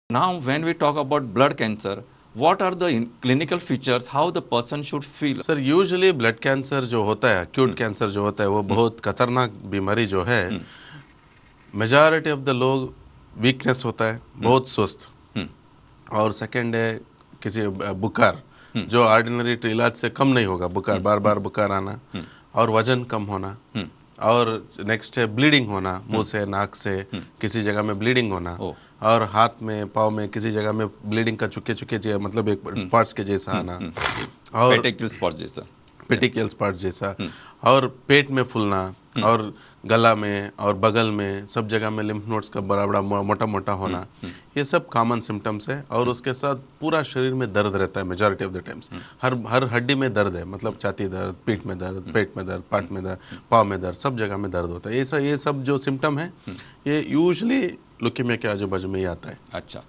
Now, when we talk about blood cancer, what are the clinical features, how the person should feel? Sir usually blood cancer जो होता है, acute cancer जो होता है, वो बहुत खतरनाक बीमारी जो है। मेजॉरिटी ऑफ द लोग वीकनेस होता है, बहुत सुस्त। और सेकंड है किसी बुखार जो ऑर्डिनरी इलाज से कम नहीं होगा, बुखार बार बार बुखार आना और वजन कम होना। और नेक्स्ट है ब्लीडिंग होना, मुंह से नाक से किसी जगह में ब्लीडिंग होना, और हाथ में पाँव में किसी जगह में ब्लीडिंग का चुके चुके मतलब एक स्पॉट्स के जैसा आना, और पेटिकल स्पॉट जैसा, पेटिकल स्पॉट जैसा, और पेट में फूलना, और गला में और बगल में सब जगह में लिम्फ नोड्स का बड़ा बड़ा मोटा मोटा होना, ये सब कॉमन सिम्टम्स है। और उसके साथ पूरा शरीर में दर्द रहता है मेजॉरिटी ऑफ द टाइम्स। हर हड्डी में दर्द है, मतलब छाती दर्द, पीठ में दर्द, पेट में दर्द, पाट में दर्द, पाँव में दर्द, सब जगह में दर्द होता है। ये सब जो सिम्टम है ये यूजुअली लुकीमिया के आजू बाजू में ही आता है। अच्छा।